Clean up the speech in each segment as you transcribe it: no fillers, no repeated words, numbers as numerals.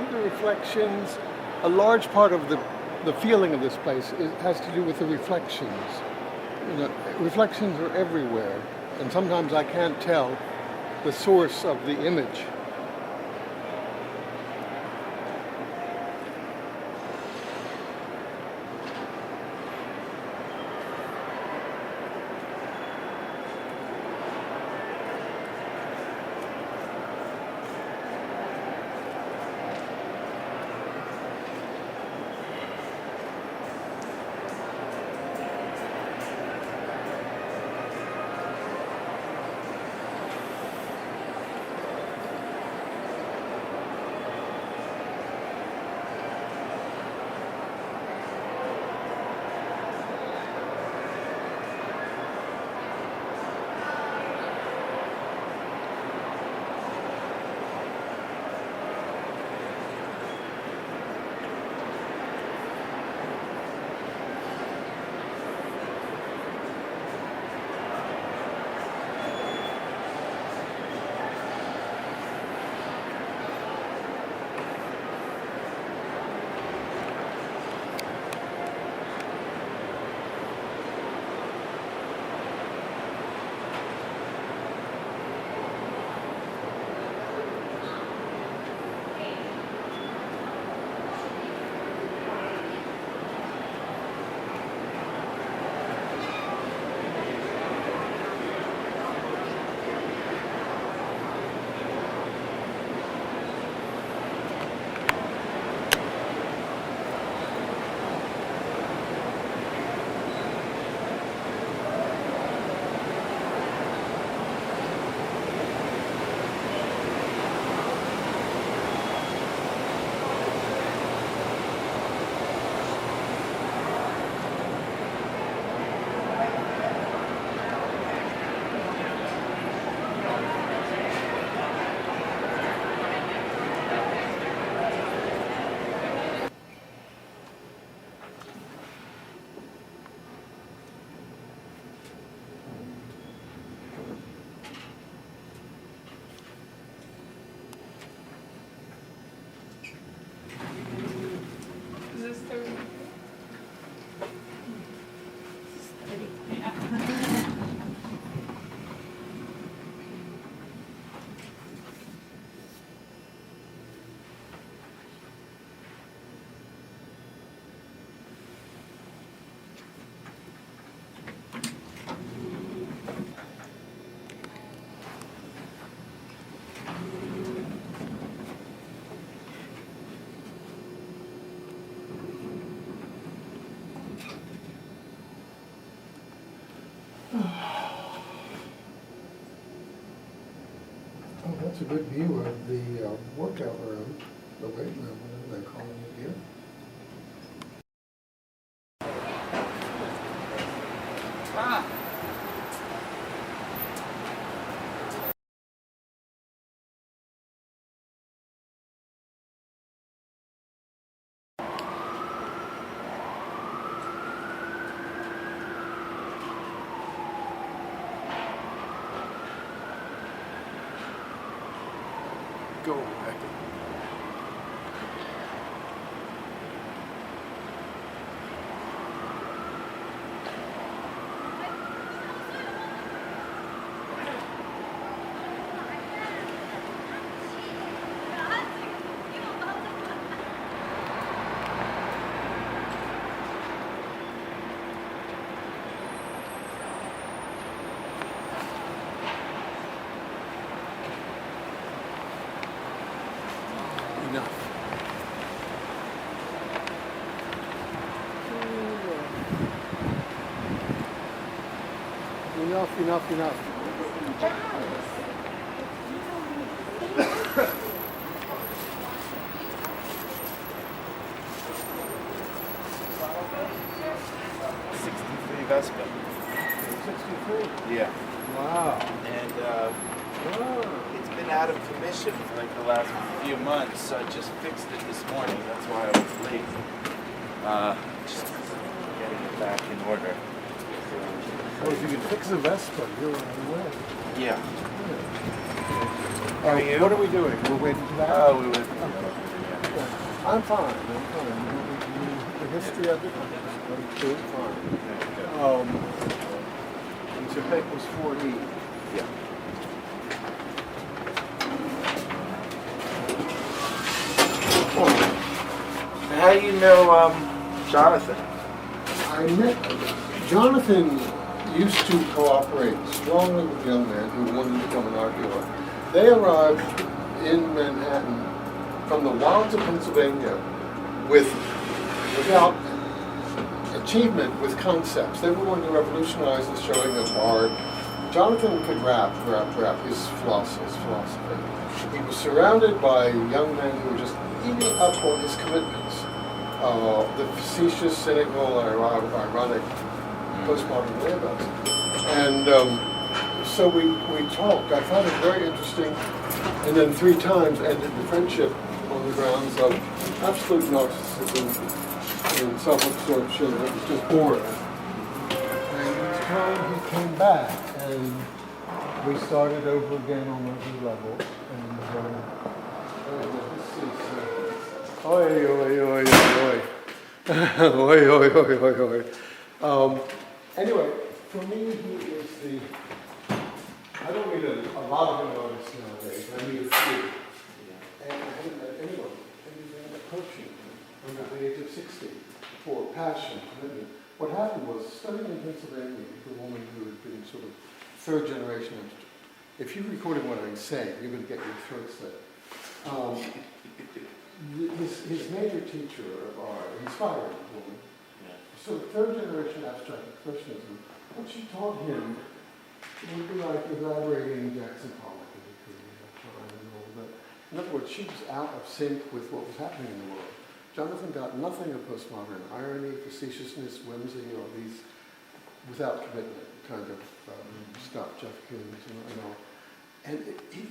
think the reflections, a large part of the feeling of this place has to do with the reflections. You know, reflections are everywhere, and sometimes I can't tell the source of the image. Oh, that's a good view of the workout room, the weight room, whatever they call it here. Go back. Enough. 63 Vespa. 63? Yeah. Wow. And it's been out of commission for like the last few months, so I just fixed it this morning. That's why I was late. Just getting it back in order. Well, if you can fix a Vespa, you're on your way. Yeah. How are you? What are we doing? We're waiting for that? Oh, we were. Okay. I'm fine. I'm fine. The history of it, I'm doing fine. June Paik was 4E. Yeah. And how do you know Jonathan? I met Jonathan used to cooperate strongly with young men who wanted to become an art dealer. They arrived in Manhattan from the wilds of Pennsylvania without achievement, with concepts. They were going to revolutionize the showing of art. Jonathan could rap his philosophy. He was surrounded by young men who were just eating up on his commitments. The facetious, cynical, ironic postmodern way about it. And so we talked. I found it very interesting, and then 3 times ended the friendship on the grounds of absolute narcissism and self-absorption. It was just boring. And each time he came back, and we started over again on every level. And this is oi oi oi oi oi oi oi oi. Anyway, for me, he is the. I don't meet a lot of artists nowadays. I meet a few. And I haven't met anyone approaching under the age of 60 for passion, commitment. What happened was, studying in Pennsylvania with a woman who had been sort of 3rd generation. If you're recording what I say, you're going to get your throat slit. His major teacher of art, inspired woman, sort of 3rd generation abstract expressionism. What she taught him would be like elaborating Jackson Pollock in the time and all that. In other words, she was out of sync with what was happening in the world. Jonathan got nothing of postmodern irony, facetiousness, whimsy, or these without commitment kind of stuff, Jeff Koons and all. And he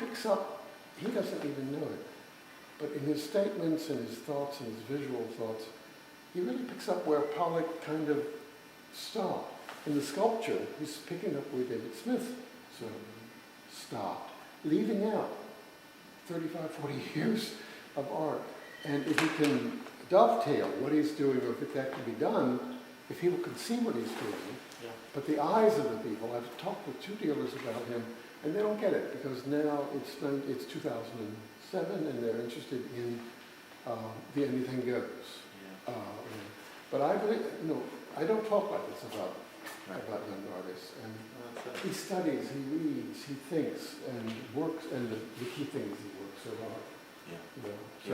picks up, he doesn't even know it, but in his statements and his thoughts and his visual thoughts, he really picks up where Pollock kind of stopped. In the sculpture, he's picking up where David Smith sort of stopped, leaving out 35, 40 years of art. And if he can dovetail what he's doing, or if that can be done, if people can see what he's doing, but the eyes of the people, I've talked with 2 dealers about him, and they don't get it, because now it's 2007, and they're interested in the anything goes. But I believe, I don't talk like this about young artists. And he studies, he reads, he thinks, and works, and the key thing is he works so hard. So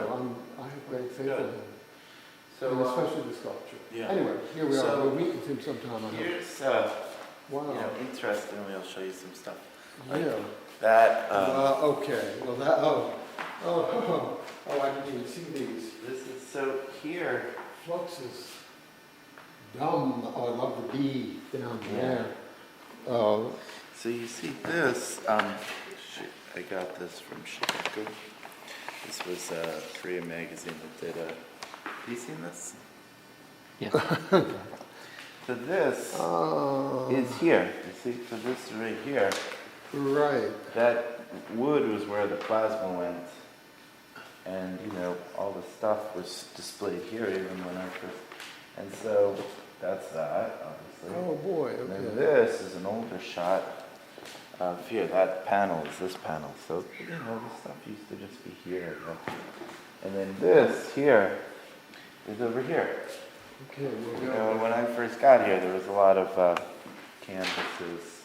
I have great faith in him. So, and especially the sculpture. Anyway, here we are. We'll meet with him sometime. Here's, interestingly, I'll show you some stuff. That. Okay. Well, I didn't even see these. This is so here. Flux is dumb. Oh, I love the B down there. So you see this. I got this from Chicago. This was a Korean magazine that did a. Have you seen this? Yeah. So this is here. You see? So this right here. Right. That wood was where the plasma went. And, all the stuff was displayed here even when I first. And so that's that, obviously. Oh, boy. Okay. And then this is an older shot of here. That panel is this panel. So, this stuff used to just be here. And then this here is over here. Okay, we'll go. When I first got here, there was a lot of canvases.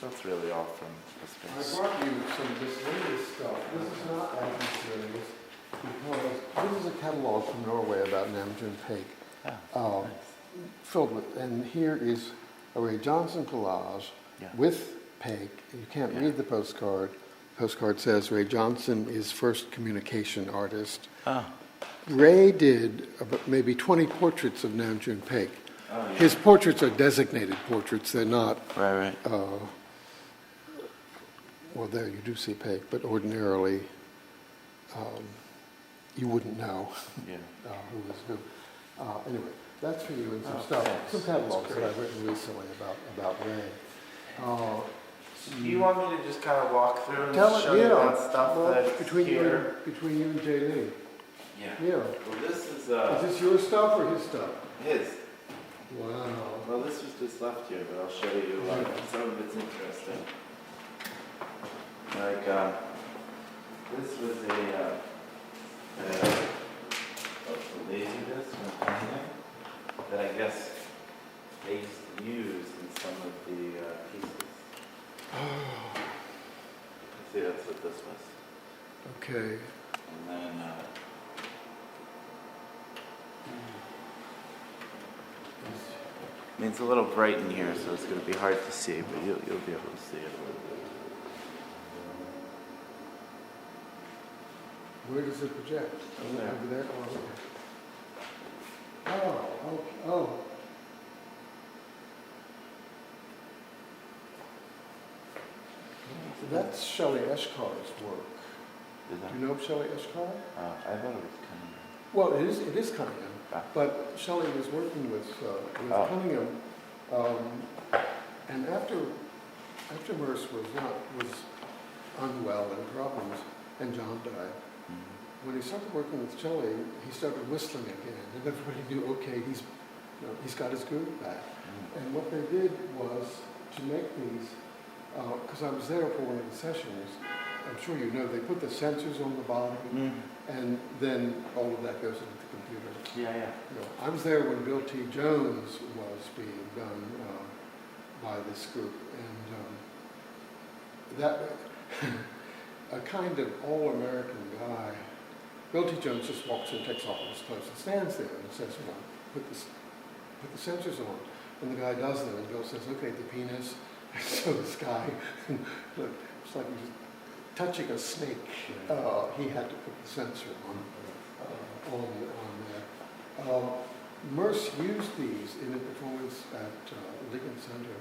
That's really all from this space. I brought you some miscellaneous stuff. This is not as miscellaneous because this is a catalog from Norway about June Paik. Nice. Filled with, and here is a Ray Johnson collage with Paik. You can't read the postcard. The postcard says Ray Johnson is first communication artist. Ray did maybe 20 portraits of June Paik. His portraits are designated portraits. They're not. Right. Well, there you do see Paik, but ordinarily you wouldn't know who was who. Anyway, that's for you and some stuff, some catalogs that I've written recently about Ray. Do you want me to just kind of walk through and Tell show it, you yeah. that stuff Well, that's between here? between you and Jay Lee. Yeah. Yeah. Well, this is Is this your stuff or his stuff? his. Wow. Well, this was just left here, but I'll show you some of it's interesting. Like, this was a lazy disc from painting that I guess they used to use in some of the pieces. See, that's what this was. Okay. And then, I mean, it's a little bright in here, so it's going to be hard to see, but you'll be able to see it a little bit. Where does it project? Over there. Over there? Oh, okay. Oh. So that's Shelley Eshkar's work. Is that? Do you know Shelley Eshkar? I thought it was coming. Well, it is Cunningham, Ah. but Shelley was working with Oh. Cunningham, and after Merce was unwell and problems, and John died. When he started working with Shelley, he started whistling again, and everybody knew, okay, he's got his groove back. And what they did was to make these, because I was there for one of the sessions. I'm sure you know they put the sensors on the bottom, and then all of that goes into the computer. Yeah. You know, I was there when Bill T. Jones was being done by this group, and that a kind of all-American guy. Bill T. Jones just walks in, takes off his clothes, and stands there and says, "You know, put the sensors on." And the guy does them, and Bill says, "Okay, the penis." And so this guy, look, it's like he's touching a snake. He had to put the sensor on there. Merce used these in a performance at Lincoln Center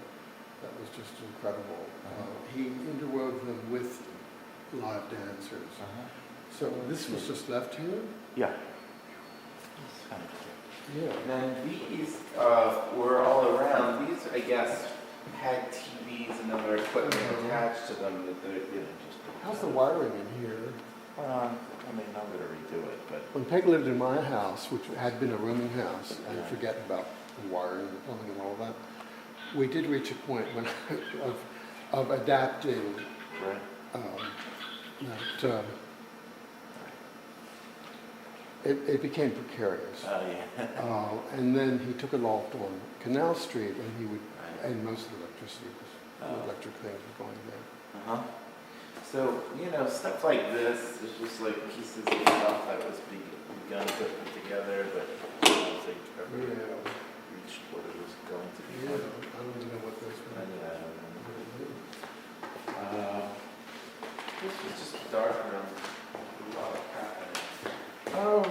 that was just incredible. He interwove them with live dancers. So this was just left here? Yeah. It's kind of cute. Yeah. And then these were all around. These, I guess, had TVs and other equipment attached to them that they're, just... How's the wiring in here? I mean, I'm going to redo it, but... When Peg lived in my house, which had been a rooming house, I forget about the wiring and the plumbing and all that, we did reach a point when of adapting that it became precarious. And then he took a loft on Canal Street, and and most of the electricity was, the electric things were going there. So, stuff like this is just like pieces of stuff that was begun to put together, but I don't think ever reached what it was going to be. Yeah, I don't even know what those were. This was just dark room. A lot of happening. Oh,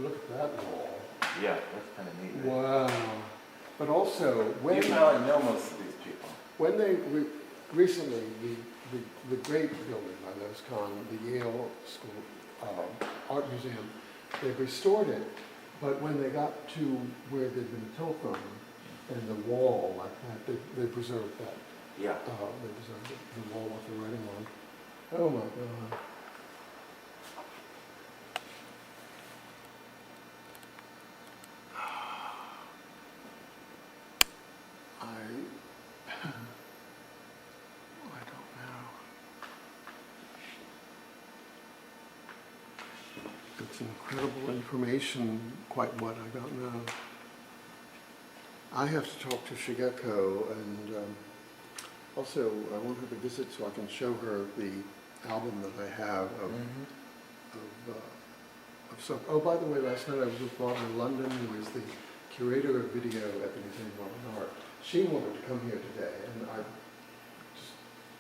look at that wall. Yeah, that's kind of neat. Wow. But also, when I know most of these people. When they recently, the great building by Lowe's Kahn, the Yale School Art Museum, they restored it, but when they got to where there'd been a telephone and the wall like that, they preserved that. Yeah. They preserved the wall with the writing on. Oh my God. I don't know. It's incredible information, quite what I don't know. I have to talk to Shigeko, and also I want her to visit so I can show her the album that I have of stuff. Oh, by the way, last night I was with Barbara London, who is the curator of video at the Museum of Modern Art. She wanted to come here today, and I just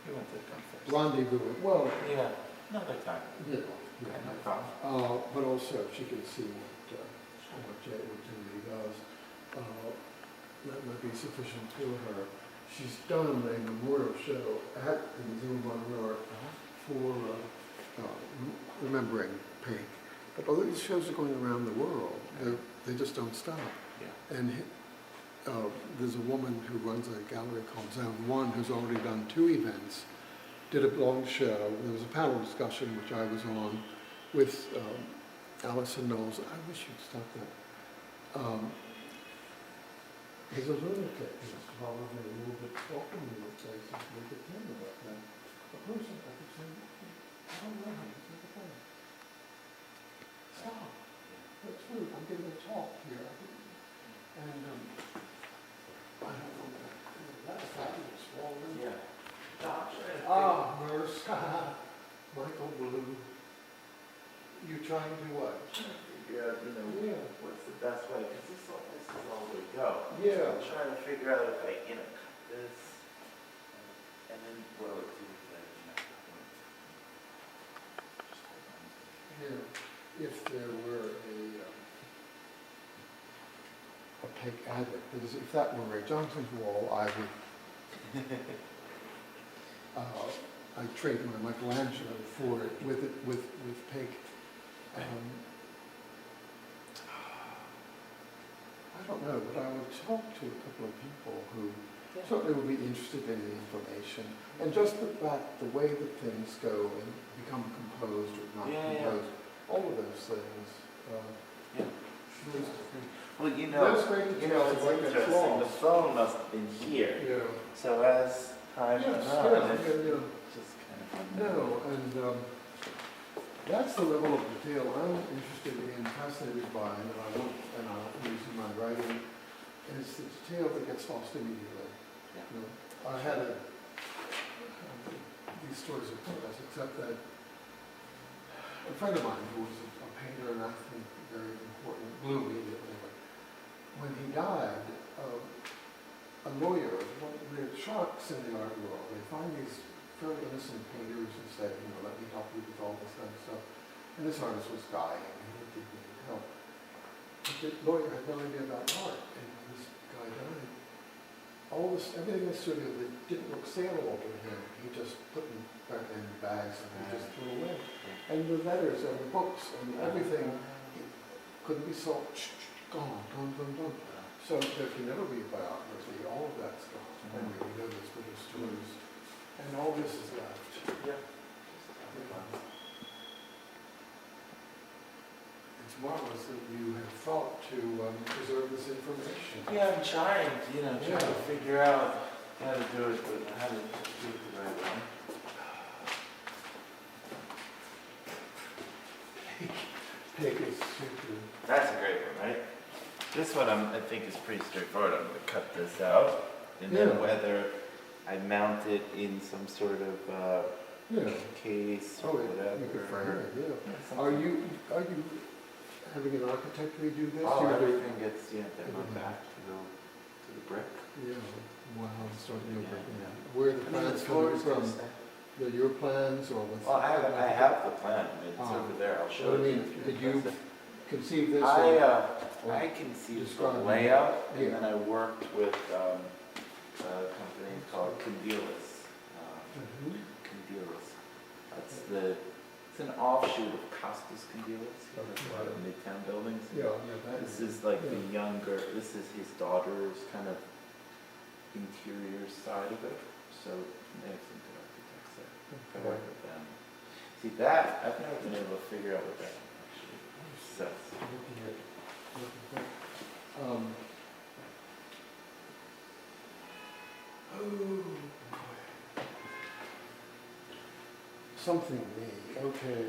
You want to come first? rendezvous. Well, Yeah, another time. yeah, No problem. but also she can see what Jamie does. That might be sufficient for her. She's done a memorial show at the Museum of Modern Art for remembering Pink. But all these shows are going around the world. They just don't stop. Yeah. And there's a woman who runs a gallery called Zone 1 who's already done 2 events, did a long show. There was a panel discussion which I was on with Alison Knowles. I wish you'd stop that. He's a lunatic. He's probably a little bit talking in these places. We could tell him about that. A person, I could say, I don't know how he's like a thing. Stop. That's rude. I'm giving a talk here. And I don't know that. That's fabulous. Well, Yeah. Merce. Michael Blue. You trying to do what? Figure out, Yeah. what's the best way, because this is all we go. Yeah. I'm trying to figure out if I, cut this, and then what do I do with that? Yeah. If there were a Paik attic, because if that were Ray Johnson's wall, I would I'd trade my Michelangelo for it with Paik. I don't know, but I would talk to a couple of people who certainly would be interested in the information and just the way that things go and become composed or not composed, all of those things. Well, That's great that you it's like that interesting. flaw. The phone must have been here. Yeah. So as time went on, it yeah. just kind of No, and that's the level of detail I'm interested in, fascinated by, and I use in my writing. And it's the detail that gets lost immediately. Yeah. I had these stories of us, except that a friend of mine who was a painter and I think very important, blew immediately. When he died, a lawyer, there are sharks in the art world. They find these fairly innocent painters and say, let me help you with all this kind of stuff. And this artist was dying and he did need help. But the lawyer had no idea about art, and when this guy died, everything in the studio that didn't look saleable to him, he just put in bags and he just threw away. And the letters and the books and everything couldn't be sold. Gone. So there can never be a biography. All of that's gone. And we know this with the stories. And all this is left. Yeah. It's marvelous that you have thought to preserve this information. Yeah, I'm trying, trying to figure out how to do it, but how to do it the right way. Take it super. That's a great one, right? This one I think is pretty straightforward. I'm going to cut this out, and then whether I mount it in some sort of case or whatever. You could frame it, Are you having an architect redo this? Oh, everything gets demoed back to the brick. Yeah. Wow, starting new brick. Yeah. Where are the plans coming from? Your plans or with? Well, I have the plan. It's over there. I'll show it. Did you conceive this? I conceived the layout, and then I worked with a company called Candelas. Candelas. It's an offshoot of Costas Candelas. He has a lot of Midtown buildings. This is like the younger. This is his daughter's kind of interior side of it. So they have some good architects there. I work with them. See that? I've never been able to figure out what that actually says. Something me. Okay.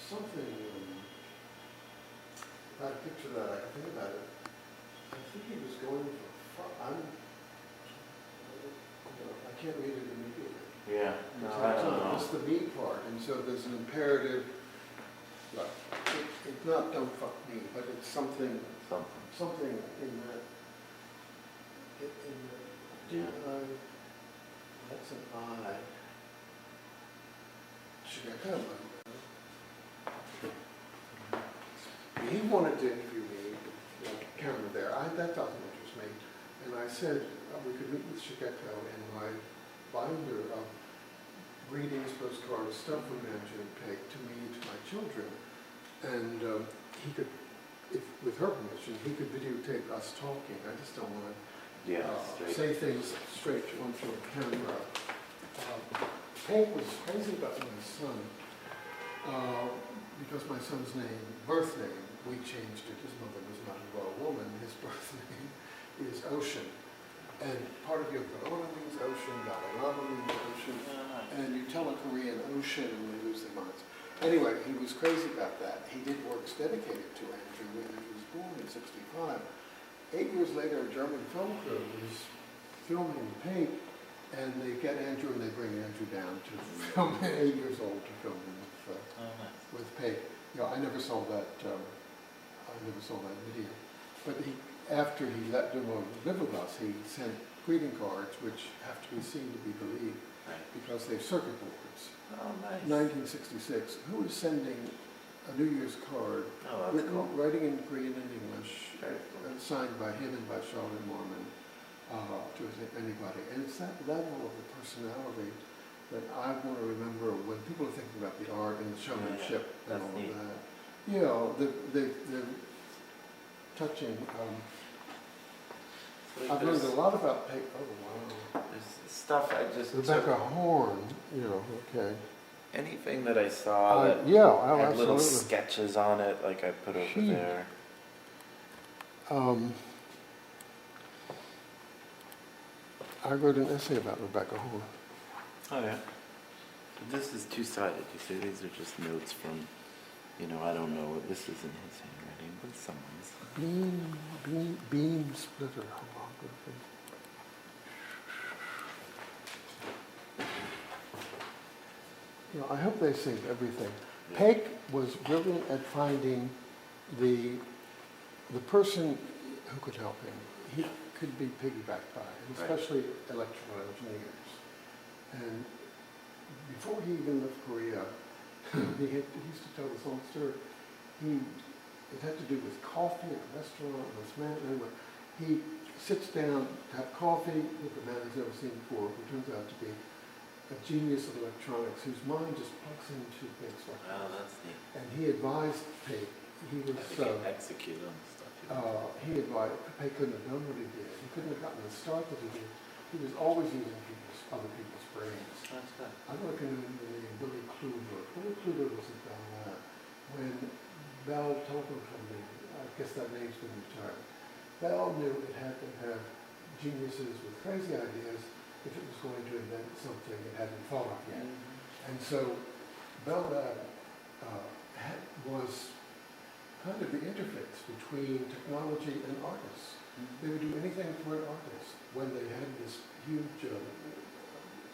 Something, if I picture that, I can think about it. I think he was going for fun. I can't read it immediately. Yeah, no, I don't know. It's the me part, and so there's an imperative, it's not don't fuck me, but it's something in that, that's an I. He wanted to interview me camera there. That doesn't interest me. And I said we could meet with Shigeto in my binder of greetings, postcards, stuff from June Paik to me, to my children. And he could, if with her permission, he could videotape us talking. I just don't want to say things straight onto a camera. Paik was crazy about my son because my son's birth name, we changed it. His mother was not a royal woman. His birth name is Ocean. And part of Yoko Ono means ocean, Dalai Lama means ocean, and you tell a Korean ocean and they lose their minds. Anyway, he was crazy about that. He did works dedicated to Andrew when he was born in '65. 8 years later, a German film crew was filming Paik, and they get Andrew and they bring Andrew down to film him, 8 years old, to film him with Paik. You know, I never saw that video. But after he let him live with us, he sent greeting cards, which have to be seen to be believed, because they're circuit boards. Oh, nice. 1966. Who is sending a New Year's card, writing in Korean and English, signed by him and by Charlotte Mormon, to anybody? And it's that level of the personality that I want to remember when people are thinking about the art and the showmanship and all of that. You know, the touching. I've learned a lot about Paik. Oh, wow. There's stuff I just Rebecca Horn, you know, okay. Anything that I saw that had little sketches on it, like I put over there. I wrote an essay about Rebecca Horn. Oh, yeah. So this is two-sided. You see, these are just notes from, you know, I don't know. This isn't his handwriting, but someone's. Beam splitter holography. You know, I hope they sing everything. Yeah. Paik was brilliant at finding the person who could help him. He could be piggybacked by, and especially electrical engineers. And before he even left Korea, he used to tell this whole story. It had to do with coffee at a restaurant, this man, anyway. He sits down to have coffee with a man he's never seen before, who turns out to be a genius of electronics, whose mind just plugs into things like that. Oh, that's neat. And he advised Paik. He was execute on stuff. he advised Paik couldn't have done what he did. He couldn't have gotten the start that he did. He was always using other people's brains. That's good. I look at the name Billy Kluver. Billy Kluver was about that. When Bell Telephone Company, I guess that name's been retired. Bell knew it had to have geniuses with crazy ideas if it was going to invent something it hadn't thought of yet. And so Bell was kind of the interface between technology and artists. They would do anything for an artist. When they had this huge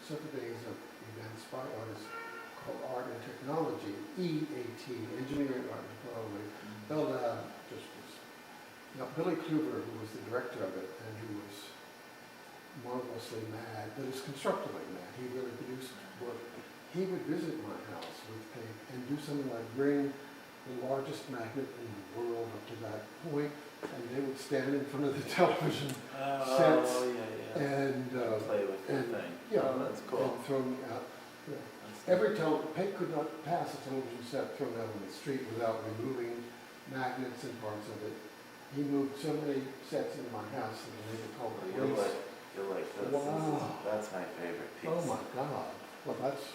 separate days of events by artists called Art and Technology, EAT, Engineering, Art and Technology, Bell just was. Now, Billy Kluver, who was the director of it, and who was marvelously mad, but is constructively mad, he really produced work. He would visit my house with Paik and do something like bring the largest magnet in the world up to that point, and they would stand in front of the television sets and play with the thing. Yeah, that's cool. And throw me out. Yeah. Paik could not pass a television set thrown out on the street without removing magnets and parts of it. He moved so many sets into my house that they would call the police. You'll like this. Wow. That's my favorite piece. Oh my God. Well, that's.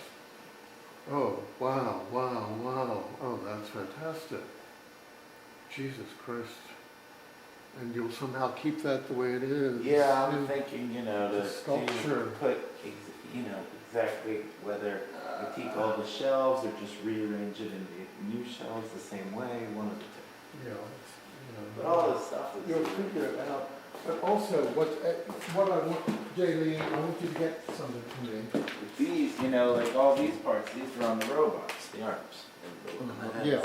Oh, wow. Oh, that's fantastic. Jesus Christ. And you'll somehow keep that the way it is. Yeah, I'm thinking, to sculpture. Put, exactly whether we take all the shelves or just rearrange it into new shelves the same way, one of the two. Yeah. But all this stuff is... You'll figure it out. But also, what I want, Jay Lee, I want you to get something to me. With these, like all these parts, these are on the robots, the arms. Yeah.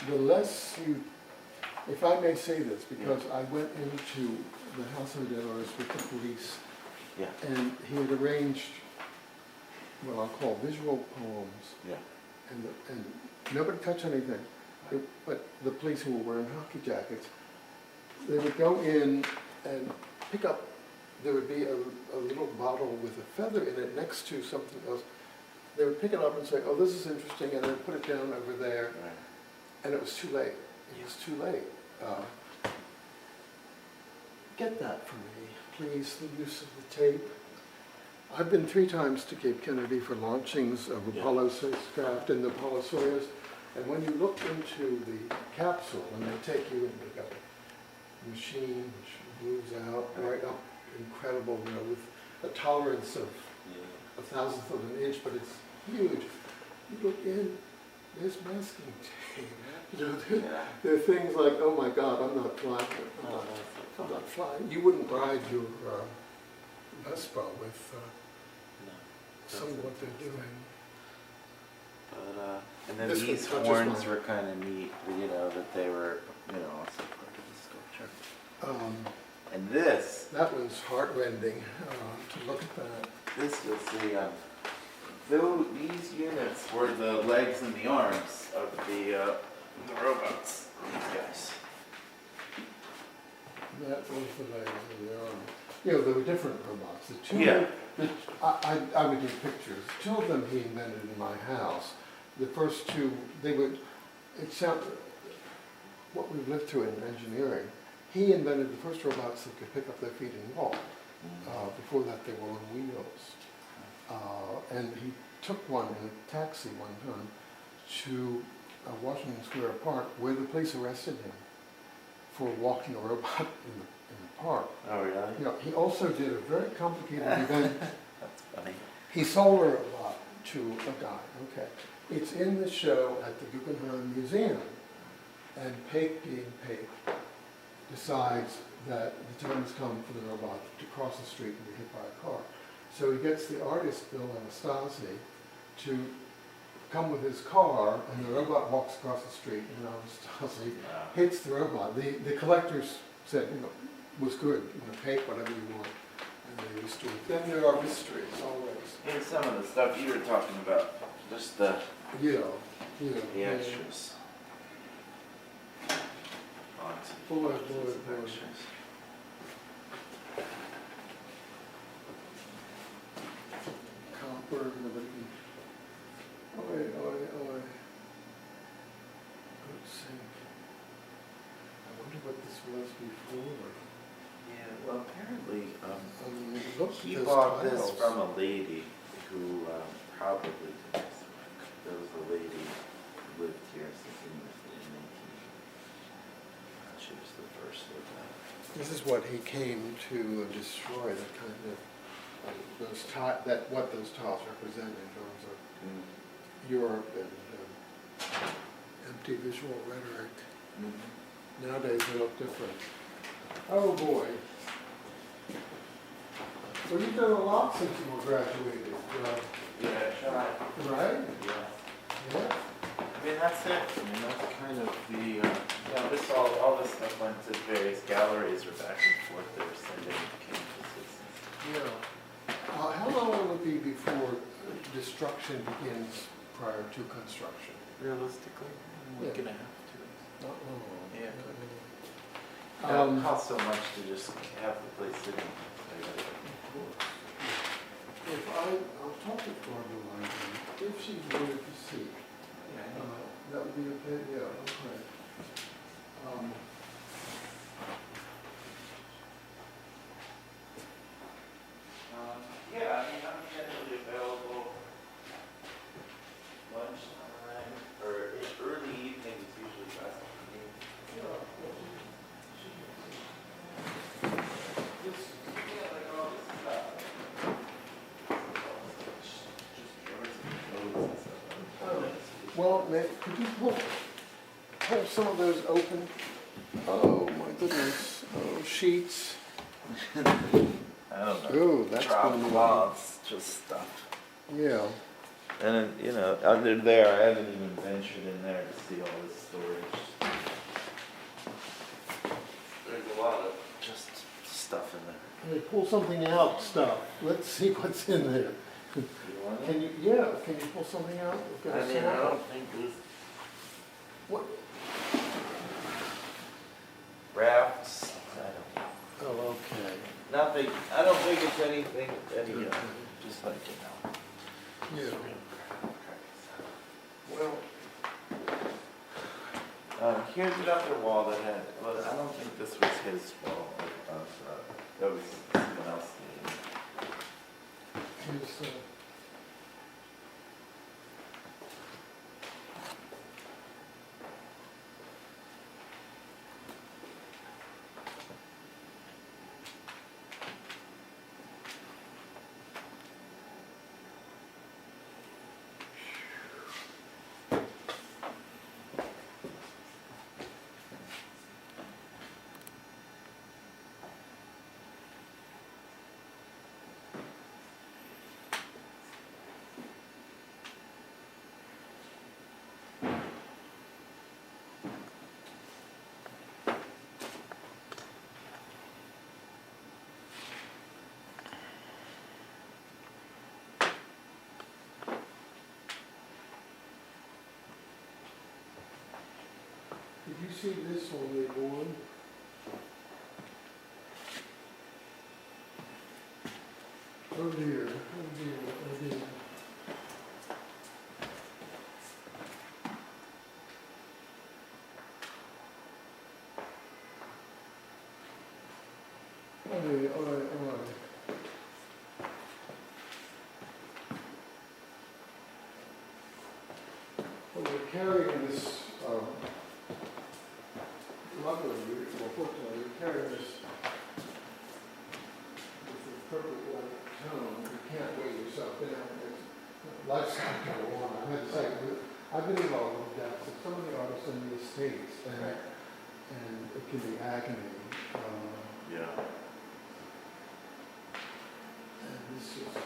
The less you, if I may say this, because I went into the House of Dead Artists with the police, and he had arranged what I'll call visual poems, and nobody touched anything. but the police who were wearing hockey jackets, they would go in and pick up, there would be a little bottle with a feather in it next to something else. They would pick it up and say, oh, this is interesting, and then put it down over there, Right. and it was too late. It was too late. Get that for me, please, the use of the tape. I've been 3 times to Cape Kennedy for launchings of Apollo spacecraft and the Apollo Soyuz, and when you look into the capsule, when they take you into the machine, which moves out right up, incredible, you know, with a tolerance of a thousandth of an inch, but it's huge. You look in, there's masking tape. You know, there are things like, oh my God, I'm not flying. I'm not flying. You wouldn't ride your Vespa with some of what they're doing. But and then This these one touches horns mine. were kind of neat, you know, that they were, you know, also part of the sculpture. And this, That was heartrending to look at that. this you'll see, these units were the legs and the arms of the robots, these guys. That was the legs of the arm. You know, there were different robots. The two, Yeah. I would do pictures. 2 of them he invented in my house. The first 2, they would, it sounded, what we've lived through in engineering, he invented the first robots that could pick up their feet and walk. Before that, they were on wheels. And he took one in a taxi one time to Washington Square Park, where the police arrested him for walking a robot in the park. Oh, really? You know, he also did a very complicated event. That's funny. He sold a robot to a guy, okay. It's in the show at the Guggenheim Museum. And Paik, being Paik, decides that the time has come for the robot to cross the street and be hit by a car. So he gets the artist, Bill Anastasi, to come with his car, and the robot walks across the street, and Anastasi hits the robot. The collectors said, you know, was good, you know, Paik, whatever you want. And they used to. Then there are mysteries, always. Here's some of the stuff you were talking about, just the Yeah. extras. Boy. Extras. Copper, nobody. Oi. Let's see. I wonder what this was before. Yeah, well, apparently, Look he at those bought this tiles. from a lady who probably did this work. There was a lady who lived here since in 19. She was the first of that. This is what he came to destroy, the kind of what those tiles represent in terms of Europe and empty visual rhetoric. Nowadays they look different. Oh boy. Well, you've done a lot since you were graduated, Yeah, try. right? Yeah. Yeah. I mean, that's it. I mean, that's kind of the, you know, this all this stuff went to various galleries or back and forth. They were sending canvases. Yeah. How long will it be before destruction begins prior to construction? Realistically, a week and a half, 2 weeks. Not long. Yeah. Not It costs so much to just have the place sitting. If I'll talk to Barbara Library, if she wanted to see, that would be okay, yeah, okay. Yeah, I mean, I'm generally available lunchtime or early evening is usually best for me. Yeah, like all this stuff. Just drawers and clothes and stuff. Well, could you pull some of those open? Oh, my goodness, oh, sheets. I don't know. Ooh, that's Drop gonna be- cloths, just stuff. Yeah. And then, you know, under there, I haven't even ventured in there to see all this storage. There's a lot of just stuff in there. Hey, pull something out, stuff. Let's see what's in there. You want it? Can you pull something out? We've got a I mean, I sample. don't think this. What, Nothing. I don't think it's anything. Just like Yeah. Well, here's another wall that had. Well, I don't think this was his wall. That was someone else's. here's, did you see this when we were born? Oh dear, oh dear, oh dear. All right. Well, we're carrying this, luckily, well, fortunately, we're carrying this with the purple white tone. You can't weigh yourself down. It's lifestyle number one. I had to say, I've been involved with deaths of so many artists in the States, and it can be agony. Yeah. And this just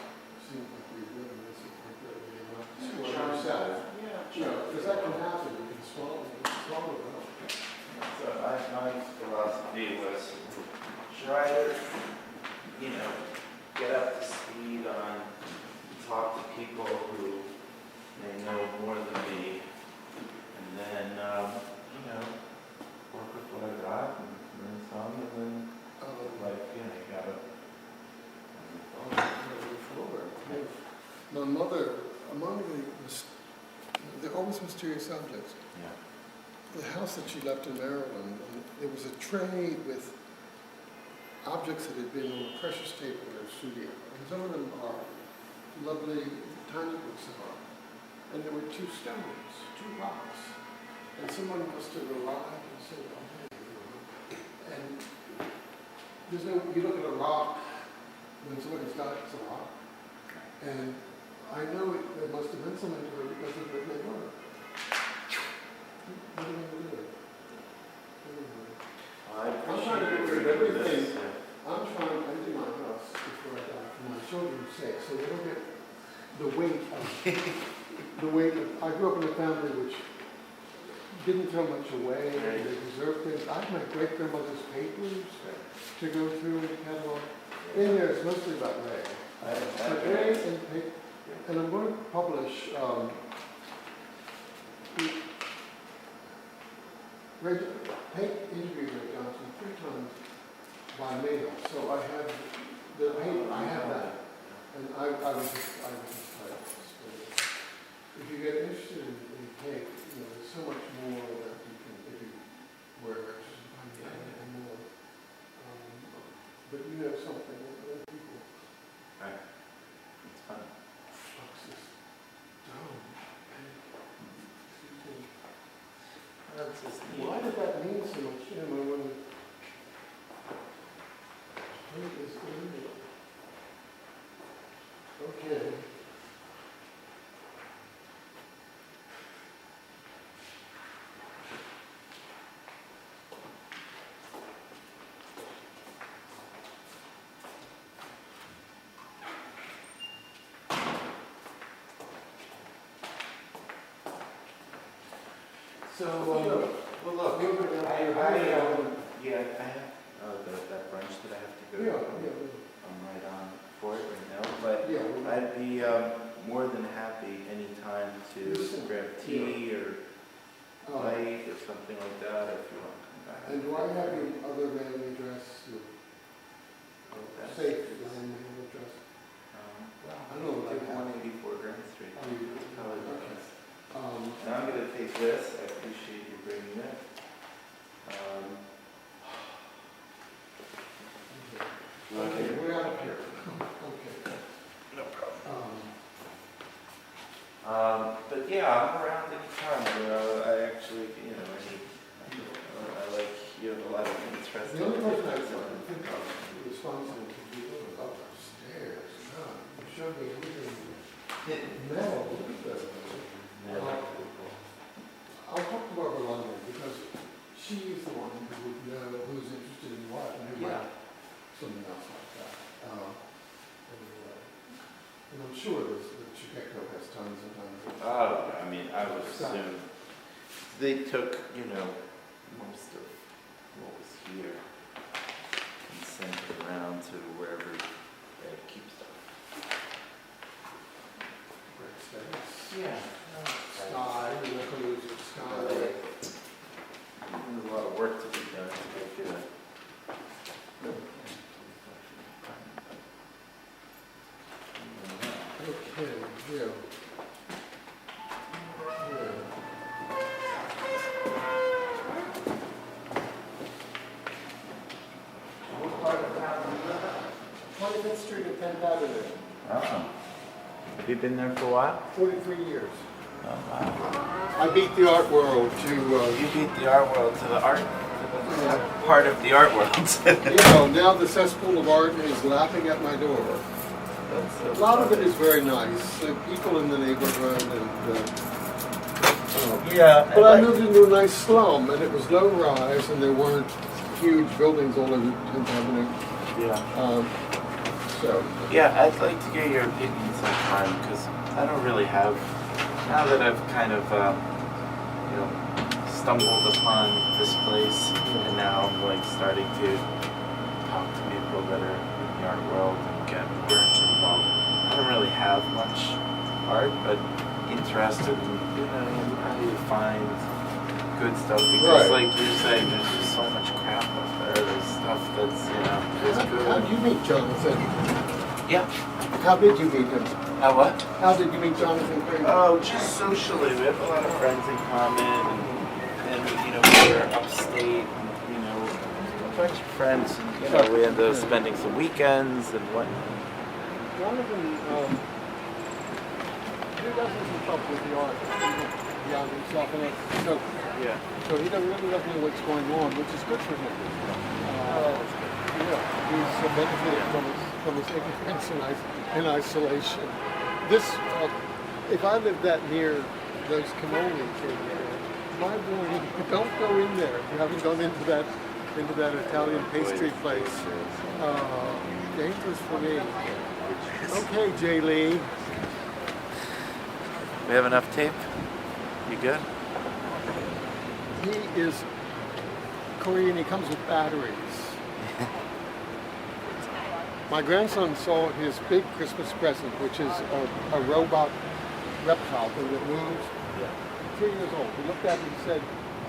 seems like we're doing this appropriately enough. Sure. Yourself. Yeah. You know, because that can happen. You can swallow it up. So my philosophy was try to, get up to speed on, talk to people who may know more than me, and then, work with what I got and learn some, and then, you gotta. My mother, among the always mysterious objects, Yeah. the house that she left in Maryland, there was a tray with objects that had been on a precious tape in her studio. And some of them are lovely tiny books of art. And there were 2 stones, 2 rocks. And someone must have arrived and said, oh, hey, and there's no, you look at a rock, when somebody's got it, it's a rock. And I know there must have been something to her because of what they were. What do you do? I I'm trying to get rid of everything. I'm trying to empty my house before I die for my children's sake, so they don't get the weight of, I grew up in a family which didn't throw much away, they preserved things. I have my great-grandmother's papers to go through and catalog. In there, it's mostly about Ray. But Ray and I'm going to publish Paik interviewed Ray Johnson 3 times by mail, so I have the paper, I have that, and I was just like, if you get interested in Paik, there's so much more that you can, if you were interested in finding out more. But you have something that other people. Right. It's fun. Fluxus down. That's just neat. Why did that mean so much to him? I wonder. Paik is good. Okay. So, well, look, I have that brunch that I have to go yeah, to. I'm right on for it right now, but yeah. I'd be more than happy anytime to grab tea or light or something like that if you want to come back. And do I have your other mailing address? safety, the name of the address. I don't know what like they have. 184 Grand Street. Oh, you do? College Okay. Place. Now I'm going to take this. I appreciate you bringing it. Okay, we're out of here. Okay. No problem. Um, But yeah, I'm around anytime. I actually, I like, you have a lot of interesting The only person I things on think of responsible to do was up upstairs. God, you showed me everything. Metal, look at that. I'll talk to Barbara London because she is the one who would know who's interested in what and who might something else like that. And I'm sure that Chicago has tons and tons of. Oh, I mean, I would assume they took, most of what was here and sent it around to wherever they keep stuff. Great space. Yeah. Sky, we have to lose the sky. There's a lot of work to be done to get good. Okay, yeah. What part of town do you live 25th Street and 10th Avenue, in? Oh. Have you been there for a while? 43 years. Oh, wow. I beat the art world to, You beat the art world to the art, to the part of the art world. now the cesspool of art is lapping at my door. A lot of it is very nice. The people in the neighborhood and. Yeah. But I moved into a nice slum, and it was low rise, and there weren't huge buildings all over 10th Avenue. Yeah. So. Yeah, I'd like to get your opinion sometime because I don't really have. Now that I've kind of, stumbled upon this place, and now I'm like starting to talk to people that are in the art world and get more involved. I don't really have much art, but interested in, how do you find good stuff? Because, like you say, there's just so much crap up there. There's stuff that's, is good. How did you meet Jonathan? Yeah. How did you meet him? How what? How did you meet Jonathan Craig? Oh, just socially. We have a lot of friends in common, and we were upstate, and, a bunch of friends. And, we ended up spending some weekends and whatnot. Jonathan, he doesn't keep up with the art beyond himself, so he really doesn't know what's going on, which is good for him. He's benefited from his ignorance and isolation. If I lived that near those cannolis, my warning: don't go in there. If you haven't gone into that Italian pastry place, dangerous for me. Okay, Jay Lee. We have enough tape? You good? He is Korean. He comes with batteries. My grandson saw his big Christmas present, which is a robot reptile thing that moves. 3 years old. He looked at it and said,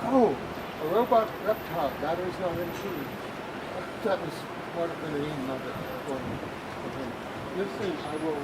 "Oh, a robot reptile. Batteries not included." That was part of the name of it for him. Listen, I will.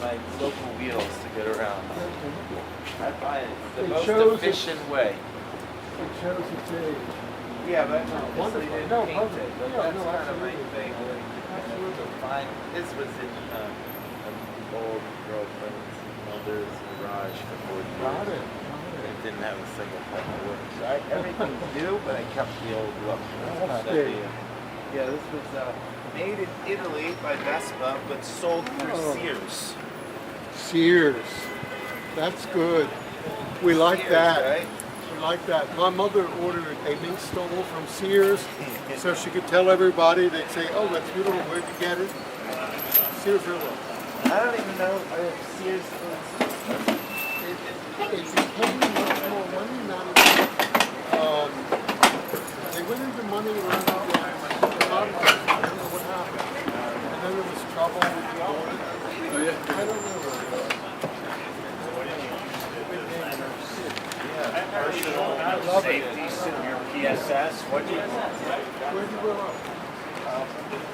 My local wheels to get around. I find it's the It most shows efficient way. It shows its age. Yeah, but wonderful. they didn't No, paint perfect. it. But Yeah, that's no, kind of my absolutely. thing. Fine. This was in an old girlfriend's mother's garage for 40 years. Got it. It didn't have a single piece of wood. So everything's new, but I kept the old look. That's kind of Interesting. yeah, this was made in Italy by Vespa, but sold through Oh. Sears. Sears. That's good. We like Sears, that. right? We like that. My mother ordered a mink stole from Sears so she could tell everybody. They'd say, oh, that's beautiful. Where'd you get it? Sears River. I don't even know if Sears still exists. It became much more money now. They went into money around the time. I don't know what happened. And then there was trouble with the order. I don't know. Love it. Your PSS, what do you Where'd you grow up?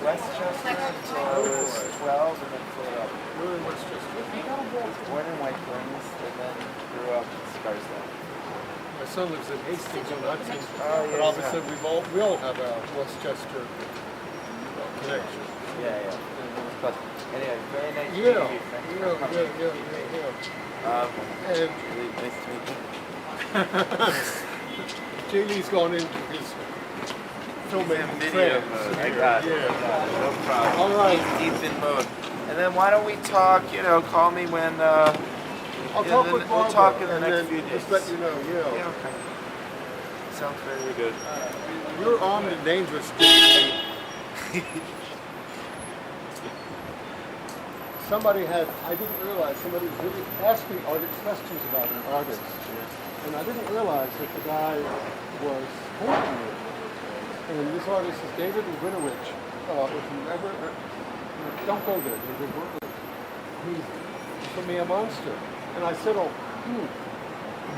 Westchester until I was 12 and then Philadelphia. We're in Westchester. Born in White Plains and then grew up in Scarsdale. My son lives in Hastings on Hudson. Oh, But obviously we all have our Westchester connection. Yeah. But anyway, very nice to Yeah, meet you. Thanks for coming. yeah. And Really nice to meet you. Jaylee's gone into his filmmaking Video trance. mode. I got it. Yeah. No problem. All right. Deep in mode. And then why don't we talk, call me when, I'll yeah, talk then with Barbara we'll talk in the and next then few days. just let you know, yeah. Yeah, okay. Sounds very good. You're armed and dangerous, Jaylee. I didn't realize, somebody really asked me questions about an artist. And I didn't realize that the guy was painting me. And this artist is David Winovich. If you ever, don't go there, David. He's for me a monster. And I said, I'm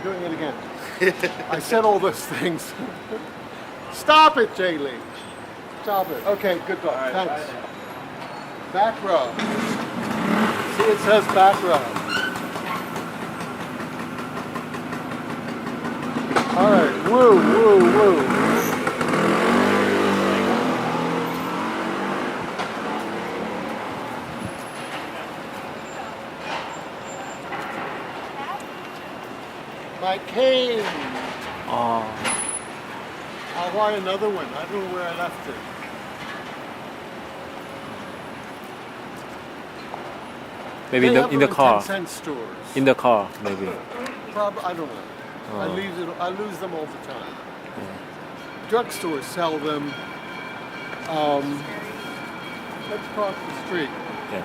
doing it again. I said all those things. Stop it, Jaylee. Stop it. Okay, good luck. All right, Thanks. bye. Back row. See, it says back row. All right, woo. My cane. I'll buy another one. I don't know where I left it. Maybe They have in the them car. 10-cent stores. In the car, maybe. Probably, I don't know. I lose them all the time. Drugstores sell them. Let's cross the street. Yeah.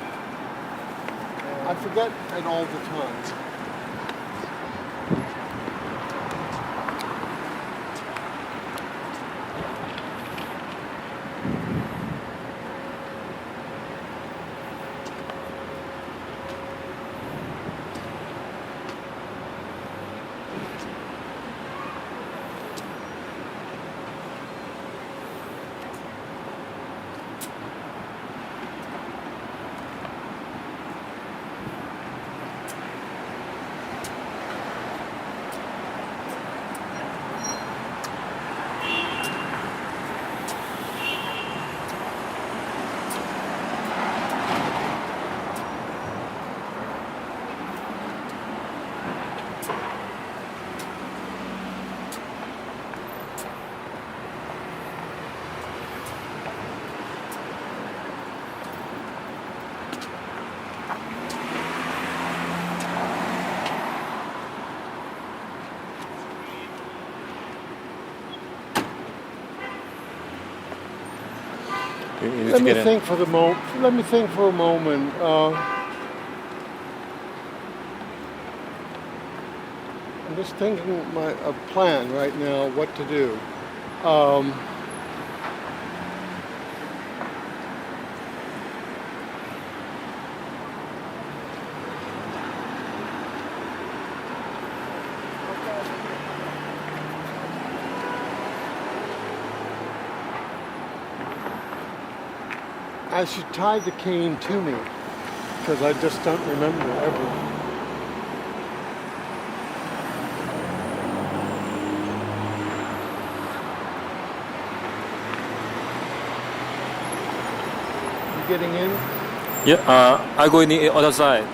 I forget it all the time. You need Let to me get in. think for a moment. I'm just thinking a plan right now, what to do. I should tie the cane to me, because I just don't remember ever. getting in? Yeah, I go in the other side.